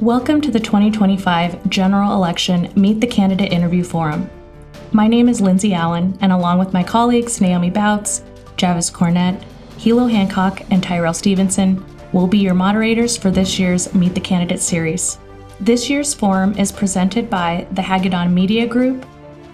Welcome to the 2025 General Election Meet the Candidate Interview Forum. My name is Lindsay Allen, and along with my colleagues Naomi Bouts, Javis Cornett, Hilo Hancock, and Tyrell Stevenson, we'll be your moderators for this year's Meet the Candidate series. This year's forum is presented by the Hagedon Media Group,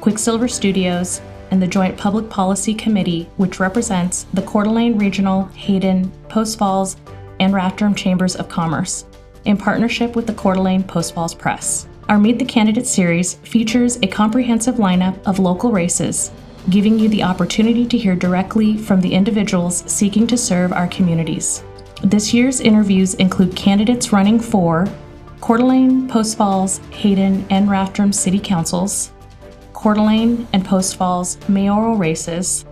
Quicksilver Studios, and the Joint Public Policy Committee, which represents the Coeur d'Alene Regional, Hayden, Post Falls, and Rathdrum Chambers of Commerce, in partnership with the Coeur d'Alene Post Falls Press. Our Meet the Candidate series features a comprehensive lineup of local races, giving you the opportunity to hear directly from the individuals seeking to serve our communities. This year's interviews include candidates running for Coeur d'Alene, Post Falls, Hayden, and Rathdrum City Councils, Coeur d'Alene and Post Falls mayoral races,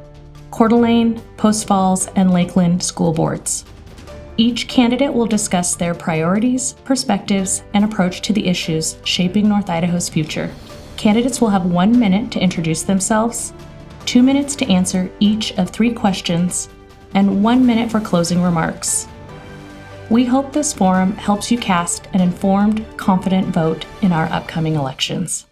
Coeur d'Alene, Post Falls, and Lakeland school boards. Each candidate will discuss their priorities, perspectives, and approach to the issues shaping North Idaho's future. Candidates will have 1 minute to introduce themselves, 2 minutes to answer each of 3 questions, and 1 minute for closing remarks. We hope this forum helps you cast an informed, confident vote in our upcoming elections.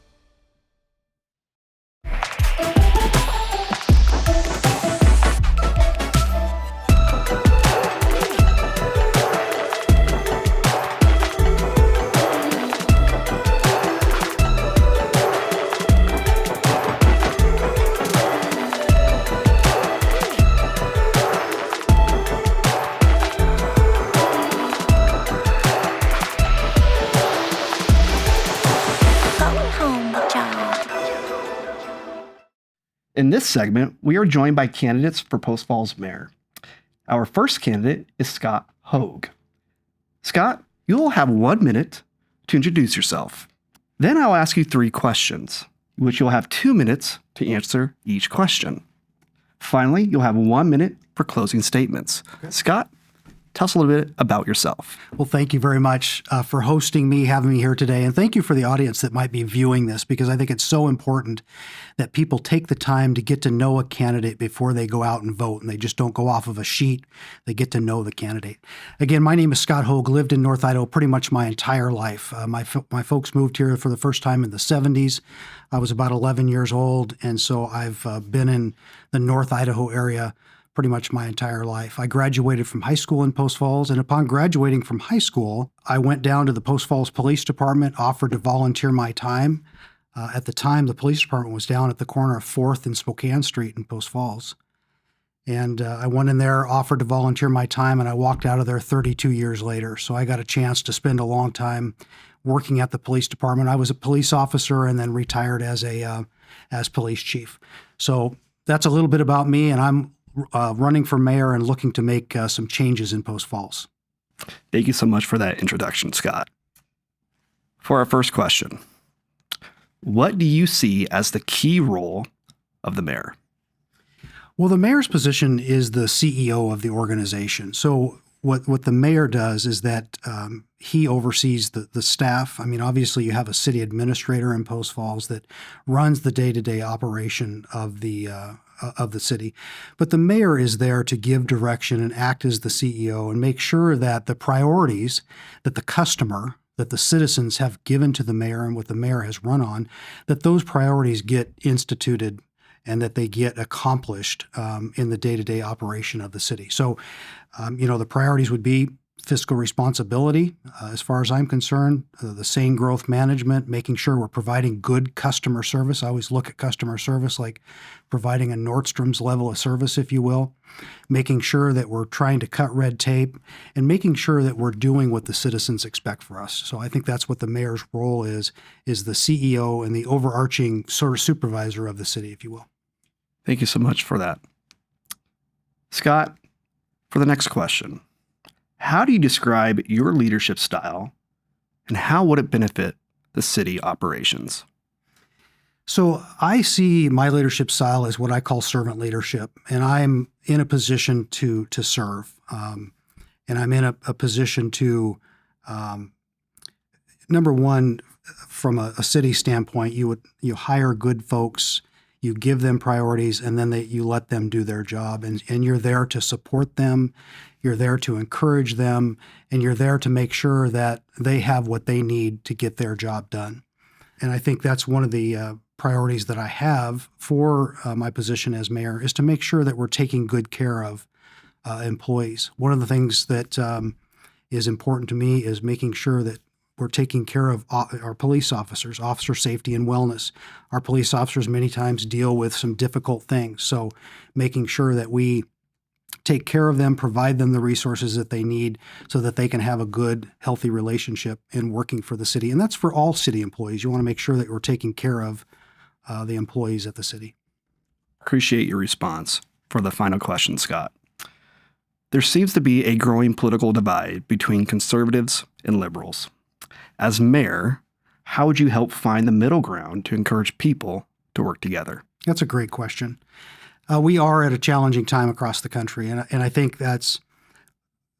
In this segment, we are joined by candidates for Post Falls Mayor. Our first candidate is Scott Hogue. Scott, you'll have 1 minute to introduce yourself. Then I'll ask you 3 questions, which you'll have 2 minutes to answer each question. Finally, you'll have 1 minute for closing statements. Okay. Scott, tell us a little bit about yourself. Well, thank you very much for hosting me, having me here today. And thank you for the audience that might be viewing this, because I think it's so important that people take the time to get to know a candidate before they go out and vote. And they just don't go off of a sheet. They get to know the candidate. Again, my name is Scott Hogue, lived in North Idaho pretty much my entire life. My folks moved here for the first time in the 70s. I was about 11 years old. And so I've been in the North Idaho area pretty much my entire life. I graduated from high school in Post Falls, and upon graduating from high school, I went down to the Post Falls Police Department, offered to volunteer my time. At the time, the police department was down at the corner of 4th and Spokane Street in Post Falls. And I went in there, offered to volunteer my time, and I walked out of there 32 years later. So I got a chance to spend a long time working at the police department. I was a police officer and then retired as police chief. So that's a little bit about me, and I'm running for mayor and looking to make some changes in Post Falls. Thank you so much for that introduction, Scott. For our first question, what do you see as the key role of the mayor? Well, the mayor's position is the CEO of the organization. So what the mayor does is that he oversees the staff. I mean, obviously you have a city administrator in Post Falls that runs the day-to-day operation of the city. But the mayor is there to give direction and act as the CEO and make sure that the priorities that the citizens have given to the mayor and what the mayor has run on, that those priorities get instituted and that they get accomplished in the day-to-day operation of the city. So, the priorities would be fiscal responsibility, as far as I'm concerned, the sane growth management, making sure we're providing good customer service. I always look at customer service like providing a Nordstrom's level of service, if you will, making sure that we're trying to cut red tape and making sure that we're doing what the citizens expect for us. So I think that's what the mayor's role is the CEO and the overarching sort of supervisor of the city, if you will. Thank you so much for that. Scott, for the next question, how do you describe your leadership style and how would it benefit the city operations? So I see my leadership style as what I call servant leadership, and I'm in a position to serve, and I'm in a position to, number one, from a city standpoint, you hire good folks. You give them priorities, and then you let them do their job. And you're there to support them. You're there to encourage them. And you're there to make sure that they have what they need to get their job done. And I think that's one of the priorities that I have for my position as mayor, is to make sure that we're taking good care of employees. One of the things that is important to me is making sure that we're taking care of our police officers, officer safety and wellness. Our police officers many times deal with some difficult things. So making sure that we take care of them, provide them the resources that they need so that they can have a good, healthy relationship in working for the city. And that's for all city employees. You want to make sure that we're taking care of the employees at the city. Appreciate your response. For the final question, Scott. There seems to be a growing political divide between conservatives and liberals. As mayor, how would you help find the middle ground to encourage people to work together? That's a great question. We are at a challenging time across the country, and I think that's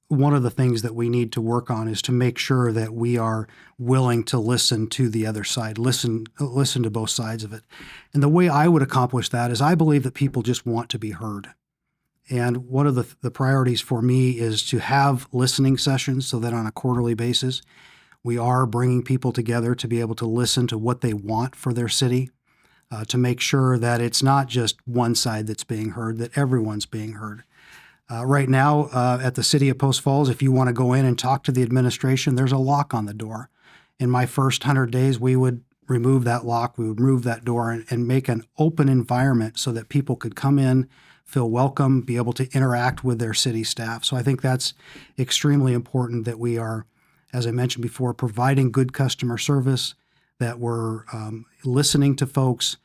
one of the things that we need to work on, is to make sure that we are willing to listen to the other side, listen to both sides of it. And the way I would accomplish that is I believe that people just want to be heard. And one of the priorities for me is to have listening sessions so that on a quarterly basis, we are bringing people together to be able to listen to what they want for their city, to make sure that it's not just one side that's being heard, that everyone's being heard. Right now, at the city of Post Falls, if you want to go in and talk to the administration, there's a lock on the door. In my first 100 days, we would remove that lock, we would remove that door, and make an open environment so that people could come in, feel welcome, be able to interact with their city staff. So I think that's extremely important, that we are, as I mentioned before, providing good customer service, that we're listening to folks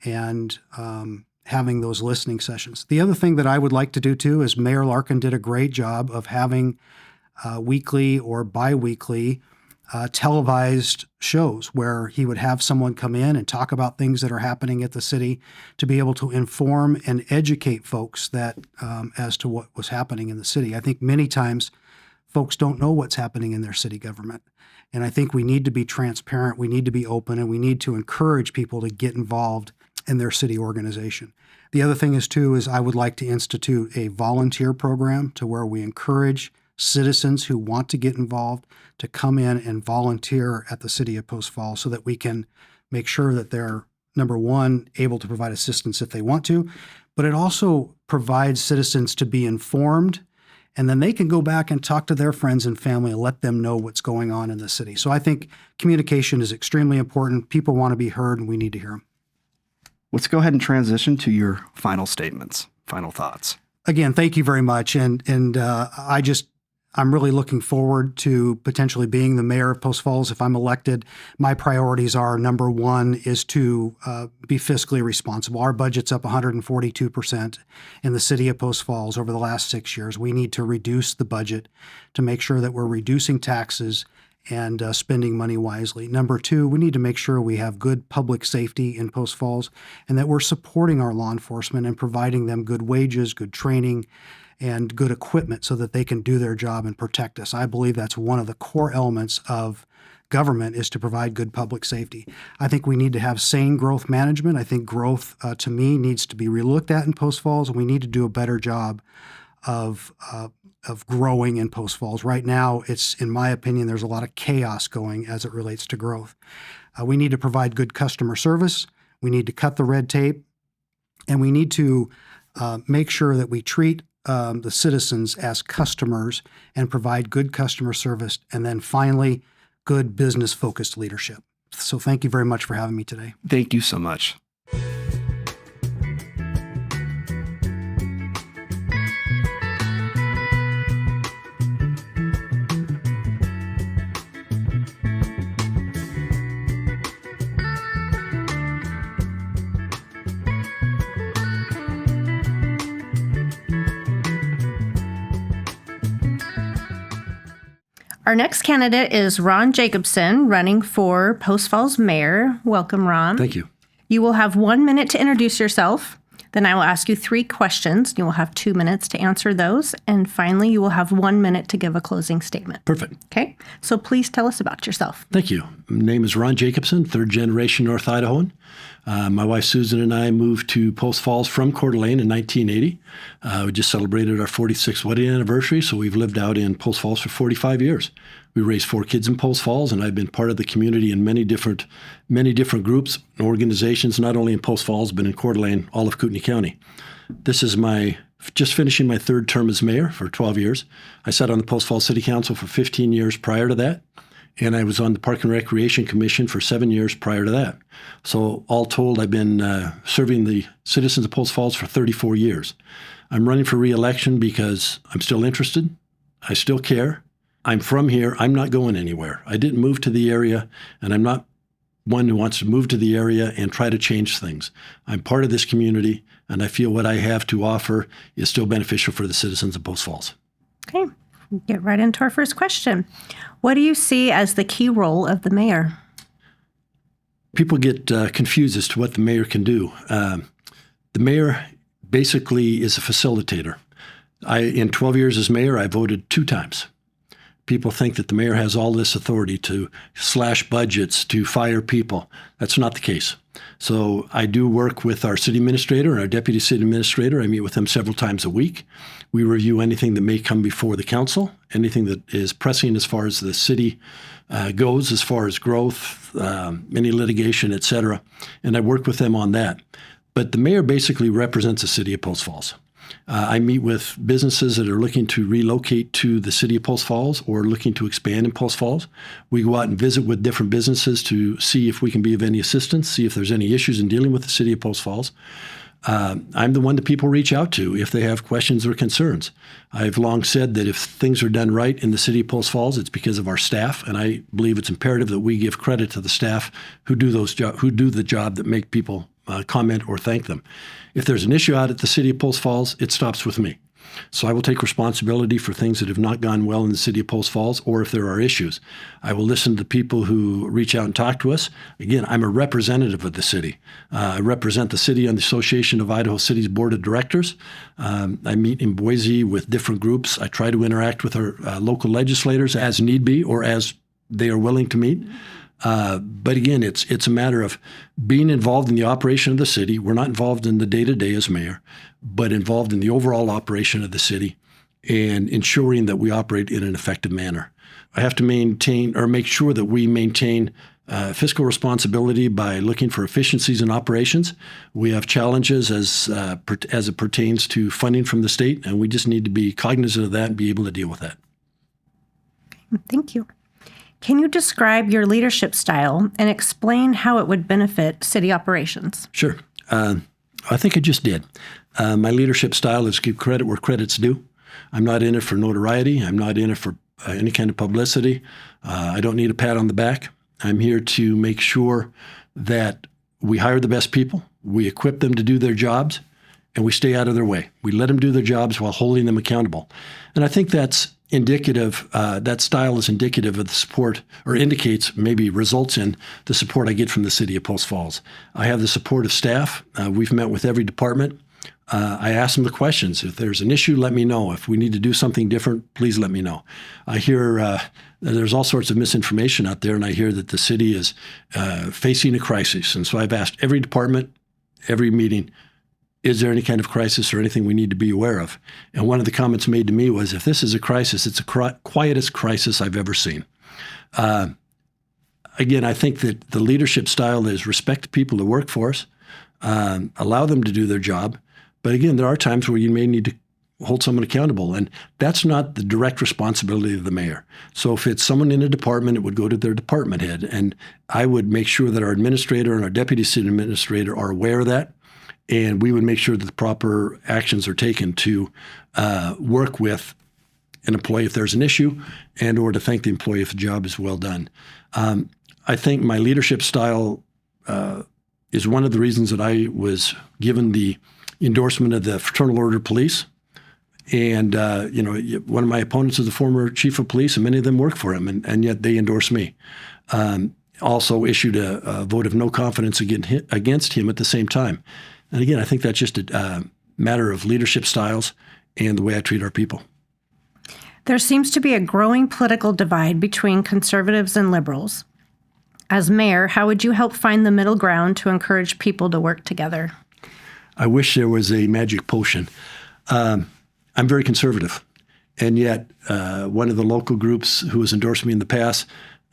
and having those listening sessions. The other thing that I would like to do too is Mayor Larkin did a great job of having weekly or biweekly televised shows where he would have someone come in and talk about things that are happening at the city, to be able to inform and educate folks that as to what was happening in the city. I think many times folks don't know what's happening in their city government. And I think we need to be transparent, we need to be open, and we need to encourage people to get involved in their city organization. The other thing is I would like to institute a volunteer program to where we encourage citizens who want to get involved to come in and volunteer at the city of Post Falls, so that we can make sure that they're, number one, able to provide assistance if they want to, but it also provides citizens to be informed, and then they can go back and talk to their friends and family and let them know what's going on in the city. So I think communication is extremely important. People want to be heard, and we need to hear them. Let's go ahead and transition to your final statements, final thoughts. Again, thank you very much. And I'm really looking forward to potentially being the mayor of Post Falls if I'm elected. My priorities are, number one, is to be fiscally responsible. Our budget's up 142% in the city of Post Falls over the last 6 years. We need to reduce the budget to make sure that we're reducing taxes and spending money wisely. Number two, we need to make sure we have good public safety in Post Falls, and that we're supporting our law enforcement and providing them good wages, good training, and good equipment so that they can do their job and protect us. I believe that's one of the core elements of government, is to provide good public safety. I think we need to have sane growth management. I think growth, to me, needs to be relooked at in Post Falls, and we need to do a better job of growing in Post Falls. Right now, it's, in my opinion, there's a lot of chaos going as it relates to growth. We need to provide good customer service. We need to cut the red tape, and we need to make sure that we treat the citizens as customers and provide good customer service. And then finally, good business-focused leadership. So thank you very much for having me today. Thank you so much. Our next candidate is Ron Jacobson, running for Post Falls mayor. Welcome, Ron. Thank you. You will have 1 minute to introduce yourself. Then I will ask you 3 questions. You will have 2 minutes to answer those. And finally, you will have 1 minute to give a closing statement. Perfect. Okay? So please tell us about yourself. Thank you. My name is Ron Jacobson, third generation North Idahoan. My wife Susan and I moved to Post Falls from Coeur d'Alene in 1980. We just celebrated our 46th wedding anniversary, so we've lived out in Post Falls for 45 years. We raised 4 kids in Post Falls, and I've been part of the community in many different groups and organizations, not only in Post Falls, but in Coeur d'Alene, all of Kootenai County. This is just finishing my 3rd term as mayor for 12 years. I sat on the Post Falls City Council for 15 years prior to that, and I was on the Park and Recreation Commission for 7 years prior to that. So all told, I've been serving the citizens of Post Falls for 34 years. I'm running for re-election because I'm still interested. I still care. I'm from here. I'm not going anywhere. I didn't move to the area, and I'm not one who wants to move to the area and try to change things. I'm part of this community, and I feel what I have to offer is still beneficial for the citizens of Post Falls. Okay, get right into our first question. What do you see as the key role of the mayor? People get confused as to what the mayor can do. The mayor basically is a facilitator. In 12 years as mayor, I voted 2 times. People think that the mayor has all this authority to slash budgets, to fire people. That's not the case. So I do work with our city administrator and our deputy city administrator. I meet with them several times a week. We review anything that may come before the council, anything that is pressing as far as the city goes, as far as growth, any litigation, et cetera. And I work with them on that. But the mayor basically represents the city of Post Falls. I meet with businesses that are looking to relocate to the city of Post Falls or looking to expand in Post Falls. We go out and visit with different businesses to see if we can be of any assistance, see if there's any issues in dealing with the city of Post Falls. I'm the one that people reach out to if they have questions or concerns. I've long said that if things are done right in the city of Post Falls, it's because of our staff, and I believe it's imperative that we give credit to the staff who do the job that make people comment or thank them. If there's an issue out at the city of Post Falls, it stops with me. So I will take responsibility for things that have not gone well in the city of Post Falls, or if there are issues. I will listen to people who reach out and talk to us. Again, I'm a representative of the city. I represent the city on the Association of Idaho Cities Board of Directors. I meet in Boise with different groups. I try to interact with our local legislators as need be or as they are willing to meet. But again, it's a matter of being involved in the operation of the city. We're not involved in the day-to-day as mayor, but involved in the overall operation of the city and ensuring that we operate in an effective manner. I have to make sure that we maintain fiscal responsibility by looking for efficiencies in operations. We have challenges as it pertains to funding from the state, and we just need to be cognizant of that and be able to deal with that. Thank you. Can you describe your leadership style and explain how it would benefit city operations? Sure. I think I just did. My leadership style is give credit where credit's due. I'm not in it for notoriety. I'm not in it for any kind of publicity. I don't need a pat on the back. I'm here to make sure that we hire the best people, we equip them to do their jobs, and we stay out of their way. We let them do their jobs while holding them accountable. And I think that's indicative, that style is indicative of the support, or indicates, maybe results in the support I get from the city of Post Falls. I have the support of staff. We've met with every department. I ask them the questions. If there's an issue, let me know. If we need to do something different, please let me know. I hear there's all sorts of misinformation out there, and I hear that the city is facing a crisis. And so I've asked every department, every meeting, is there any kind of crisis or anything we need to be aware of? And one of the comments made to me was, if this is a crisis, it's the quietest crisis I've ever seen. Again, I think that the leadership style is respect the people that work for us, allow them to do their job. But again, there are times where you may need to hold someone accountable, and that's not the direct responsibility of the mayor. So if it's someone in a department, it would go to their department head. And I would make sure that our administrator and our deputy city administrator are aware of that. And we would make sure that the proper actions are taken to work with an employee if there's an issue, and or to thank the employee if the job is well done. I think my leadership style is one of the reasons that I was given the endorsement of the Fraternal Order of Police. And one of my opponents is a former chief of police, and many of them work for him, and yet they endorse me. Also issued a vote of no confidence against him at the same time. And again, I think that's just a matter of leadership styles and the way I treat our people. There seems to be a growing political divide between conservatives and liberals. As mayor, how would you help find the middle ground to encourage people to work together? I wish there was a magic potion. I'm very conservative. And yet, one of the local groups who has endorsed me in the past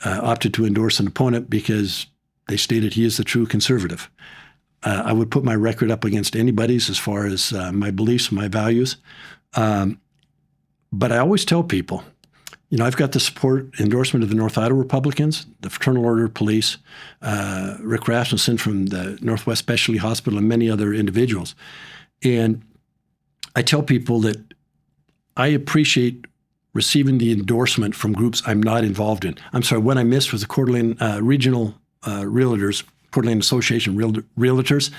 opted to endorse an opponent because they stated he is the true conservative. I would put my record up against anybody's as far as my beliefs, my values. But I always tell people, I've got the support endorsement of the North Idaho Republicans, the Fraternal Order Police, Rick Rasmussen from the Northwest Specialty Hospital, and many other individuals. And I tell people that I appreciate receiving the endorsement from groups I'm not involved in. I'm sorry, what I missed was the Coeur d'Alene Regional Realtors, Coeur d'Alene Association Realtors.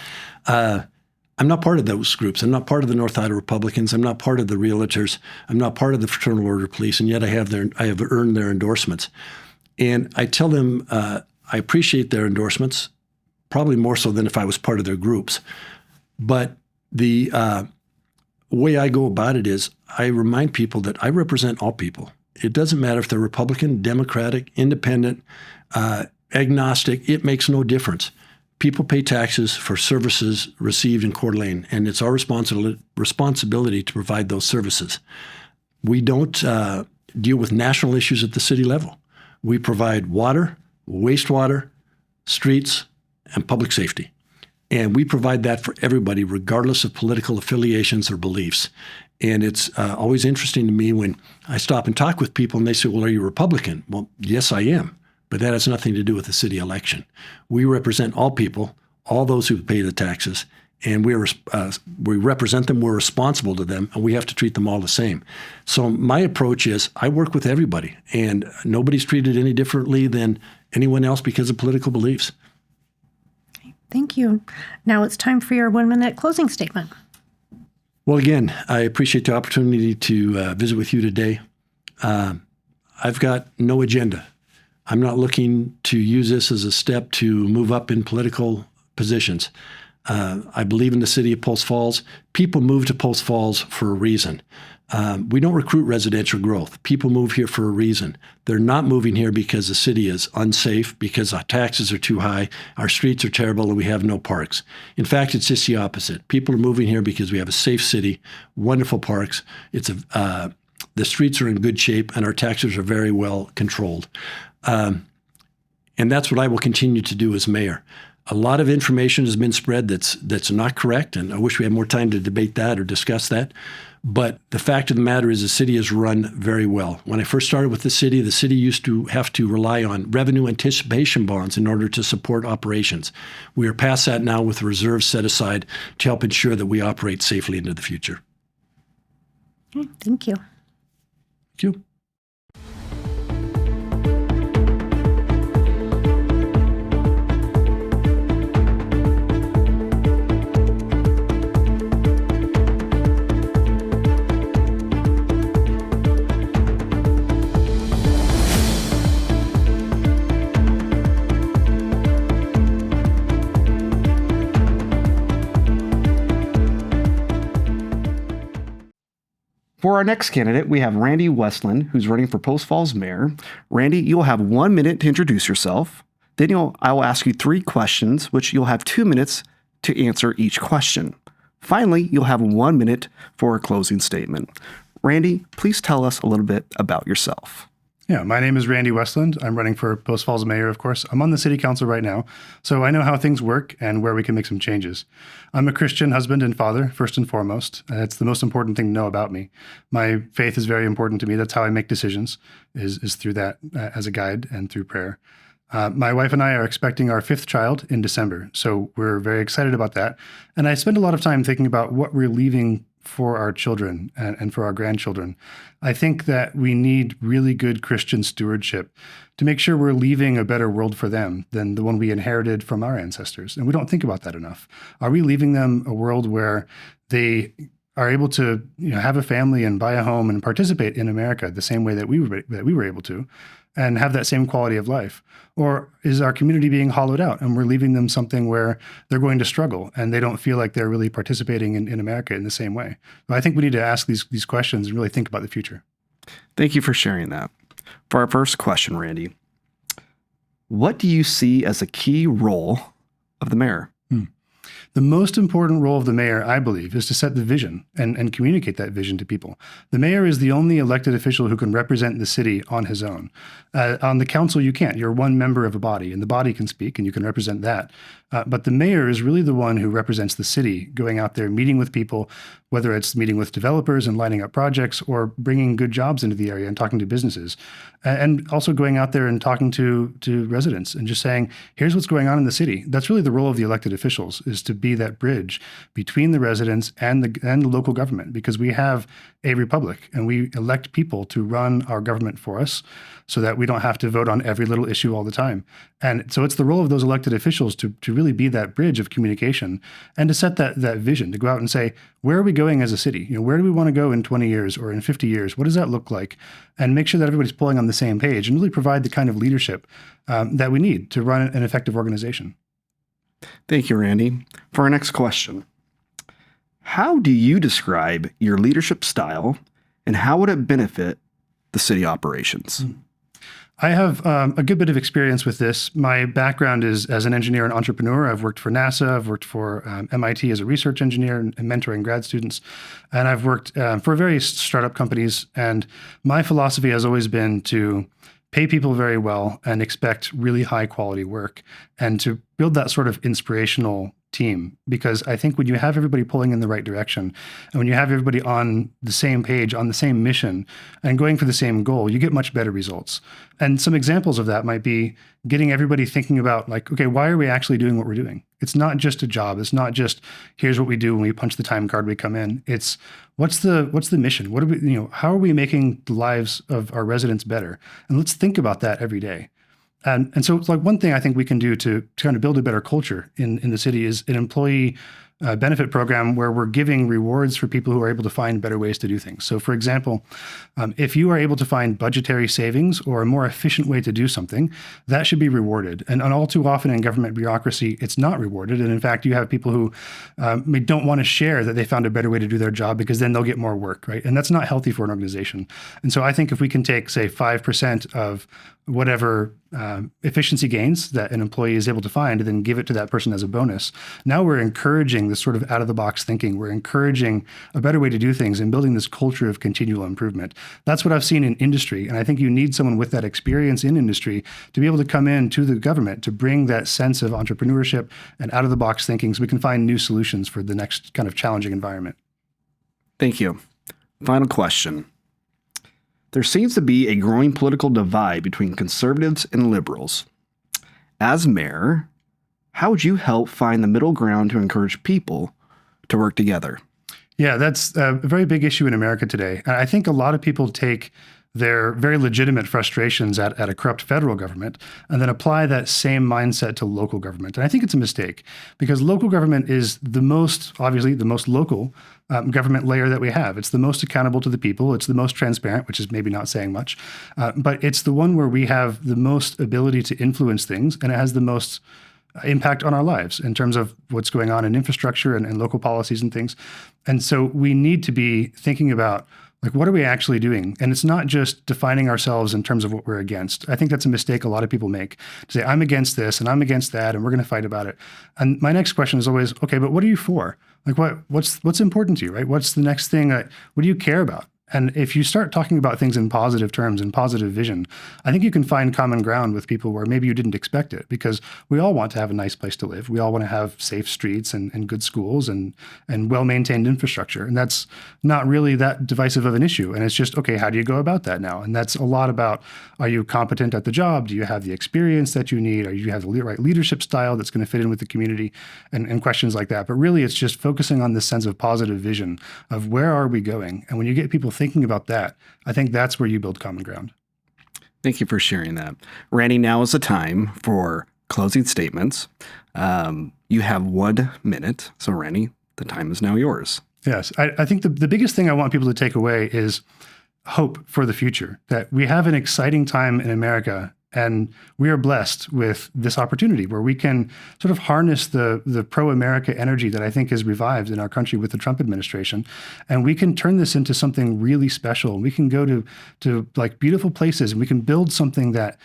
I'm not part of those groups. I'm not part of the North Idaho Republicans. I'm not part of the Realtors. I'm not part of the Fraternal Order Police, and yet I have earned their endorsements. And I tell them I appreciate their endorsements, probably more so than if I was part of their groups. But the way I go about it is I remind people that I represent all people. It doesn't matter if they're Republican, Democratic, Independent, agnostic. It makes no difference. People pay taxes for services received in Coeur d'Alene, and it's our responsibility to provide those services. We don't deal with national issues at the city level. We provide water, wastewater, streets, and public safety. And we provide that for everybody, regardless of political affiliations or beliefs. And it's always interesting to me when I stop and talk with people and they say, well, are you Republican? Well, yes, I am. But that has nothing to do with the city election. We represent all people, all those who pay the taxes, and we represent them, we're responsible to them, and we have to treat them all the same. So my approach is I work with everybody, and nobody's treated any differently than anyone else because of political beliefs. Thank you. Now it's time for your 1-minute closing statement. Well, again, I appreciate the opportunity to visit with you today. I've got no agenda. I'm not looking to use this as a step to move up in political positions. I believe in the city of Post Falls. People move to Post Falls for a reason. We don't recruit residential growth. People move here for a reason. They're not moving here because the city is unsafe, because our taxes are too high, our streets are terrible, and we have no parks. In fact, it's just the opposite. People are moving here because we have a safe city, wonderful parks. The streets are in good shape, and our taxes are very well controlled. And that's what I will continue to do as mayor. A lot of information has been spread that's not correct, and I wish we had more time to debate that or discuss that. But the fact of the matter is the city is run very well. When I first started with the city used to have to rely on revenue anticipation bonds in order to support operations. We are past that now with reserves set aside to help ensure that we operate safely into the future. Okay, thank you. Thank you. For our next candidate, we have Randy Westland, who's running for Post Falls mayor. Randy, you'll have 1 minute to introduce yourself. Then I will ask you 3 questions, which you'll have 2 minutes to answer each question. Finally, you'll have 1 minute for a closing statement. Randy, please tell us a little bit about yourself. Yeah, my name is Randy Westland. I'm running for Post Falls mayor, of course. I'm on the city council right now, so I know how things work and where we can make some changes. I'm a Christian husband and father, first and foremost. It's the most important thing to know about me. My faith is very important to me. That's how I make decisions, is through that as a guide and through prayer. My wife and I are expecting our 5th child in December, so we're very excited about that. And I spend a lot of time thinking about what we're leaving for our children and for our grandchildren. I think that we need really good Christian stewardship to make sure we're leaving a better world for them than the one we inherited from our ancestors. And we don't think about that enough. Are we leaving them a world where they are able to have a family and buy a home and participate in America the same way that we were able to? and have that same quality of life? Or is our community being hollowed out and we're leaving them something where they're going to struggle and they don't feel like they're really participating in America in the same way? But I think we need to ask these questions and really think about the future. Thank you for sharing that. For our first question, Randy, what do you see as a key role of the mayor? The most important role of the mayor, I believe, is to set the vision and communicate that vision to people. The mayor is the only elected official who can represent the city on his own. On the council, you can't. You're one member of a body, and the body can speak, and you can represent that. But the mayor is really the one who represents the city, going out there, meeting with people, whether it's meeting with developers and lining up projects or bringing good jobs into the area and talking to businesses. And also going out there and talking to residents and just saying, here's what's going on in the city. That's really the role of the elected officials, is to be that bridge between the residents and the local government, because we have a republic and we elect people to run our government for us so that we don't have to vote on every little issue all the time. And so it's the role of those elected officials to really be that bridge of communication and to set that vision, to go out and say, where are we going as a city? Where do we want to go in 20 years or in 50 years? What does that look like? And make sure that everybody's pulling on the same page and really provide the kind of leadership that we need to run an effective organization. Thank you, Randy. For our next question, how do you describe your leadership style and how would it benefit the city operations? I have a good bit of experience with this. My background is as an engineer and entrepreneur. I've worked for NASA. I've worked for MIT as a research engineer and mentoring grad students. And I've worked for various startup companies. And my philosophy has always been to pay people very well and expect really high quality work and to build that sort of inspirational team. Because I think when you have everybody pulling in the right direction and when you have everybody on the same page, on the same mission and going for the same goal, you get much better results. And some examples of that might be getting everybody thinking about like, okay, why are we actually doing what we're doing? It's not just a job. It's not just here's what we do when we punch the time card, we come in. It's what's the mission? What are we, how are we making the lives of our residents better? And let's think about that every day. And so it's like one thing I think we can do to kind of build a better culture in the city is an employee benefit program where we're giving rewards for people who are able to find better ways to do things. So for example, if you are able to find budgetary savings or a more efficient way to do something, that should be rewarded. And all too often in government bureaucracy, it's not rewarded. And in fact, you have people who don't want to share that they found a better way to do their job because then they'll get more work, right? And that's not healthy for an organization. And so I think if we can take, say, 5% of whatever efficiency gains that an employee is able to find and then give it to that person as a bonus, now we're encouraging this sort of out-of-the-box thinking. We're encouraging a better way to do things and building this culture of continual improvement. That's what I've seen in industry. And I think you need someone with that experience in industry to be able to come in to the government to bring that sense of entrepreneurship and out-of-the-box thinking so we can find new solutions for the next kind of challenging environment. Thank you. Final question. There seems to be a growing political divide between conservatives and liberals. As mayor, how would you help find the middle ground to encourage people to work together? Yeah, that's a very big issue in America today. And I think a lot of people take their very legitimate frustrations at a corrupt federal government and then apply that same mindset to local government. And I think it's a mistake because local government is obviously the most local government layer that we have. It's the most accountable to the people. It's the most transparent, which is maybe not saying much, but it's the one where we have the most ability to influence things and it has the most impact on our lives in terms of what's going on in infrastructure and local policies and things. And so we need to be thinking about like, what are we actually doing? And it's not just defining ourselves in terms of what we're against. I think that's a mistake a lot of people make to say, I'm against this and I'm against that and we're going to fight about it. And my next question is always, okay, but what are you for? Like what's important to you, right? What's the next thing? What do you care about? And if you start talking about things in positive terms and positive vision, I think you can find common ground with people where maybe you didn't expect it, because we all want to have a nice place to live. We all want to have safe streets and good schools and well-maintained infrastructure. And that's not really that divisive of an issue. And it's just, okay, how do you go about that now? And that's a lot about, are you competent at the job? Do you have the experience that you need? Or do you have the right leadership style that's going to fit in with the community and questions like that? But really, it's just focusing on this sense of positive vision of where are we going? And when you get people thinking about that, I think that's where you build common ground. Thank you for sharing that. Randy, now is the time for closing statements. You have 1 minute. So Randy, the time is now yours. Yes. I think the biggest thing I want people to take away is hope for the future, that we have an exciting time in America. And we are blessed with this opportunity where we can sort of harness the pro-America energy that I think is revived in our country with the Trump administration. And we can turn this into something really special. We can go to like beautiful places, and we can build something that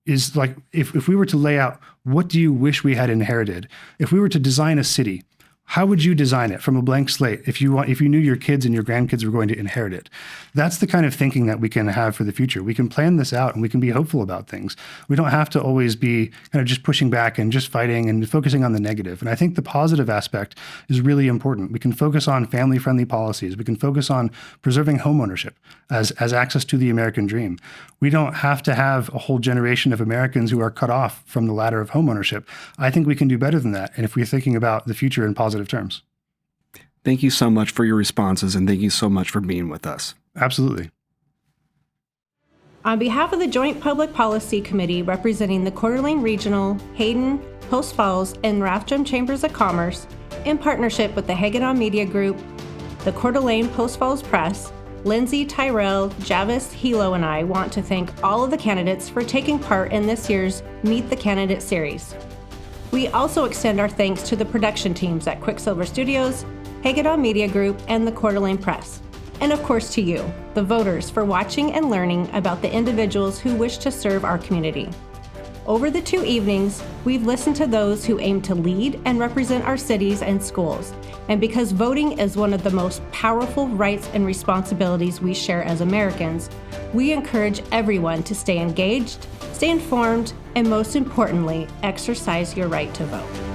is like, if we were to lay out, what do you wish we had inherited? If we were to design a city, how would you design it from a blank slate if you knew your kids and your grandkids were going to inherit it? That's the kind of thinking that we can have for the future. We can plan this out and we can be hopeful about things. We don't have to always be kind of just pushing back and just fighting and focusing on the negative. And I think the positive aspect is really important. We can focus on family-friendly policies. We can focus on preserving homeownership as access to the American dream. We don't have to have a whole generation of Americans who are cut off from the ladder of homeownership. I think we can do better than that. And if we're thinking about the future in positive terms. Thank you so much for your responses, and thank you so much for being with us. Absolutely. On behalf of the Joint Public Policy Committee representing the Coeur d'Alene Regional, Hayden, Post Falls, and Rathdrum Chambers of Commerce, in partnership with the Hagedon Media Group, the Coeur d'Alene Post Falls Press, Lindsay, Tyrell, Javis, Hilo, and I want to thank all of the candidates for taking part in this year's Meet the Candidate series. We also extend our thanks to the production teams at Quicksilver Studios, Hagedon Media Group, and the Coeur d'Alene Press. And of course to you, the voters, for watching and learning about the individuals who wish to serve our community. Over the 2 evenings, we've listened to those who aim to lead and represent our cities and schools. And because voting is one of the most powerful rights and responsibilities we share as Americans, we encourage everyone to stay engaged, stay informed, and most importantly, exercise your right to vote.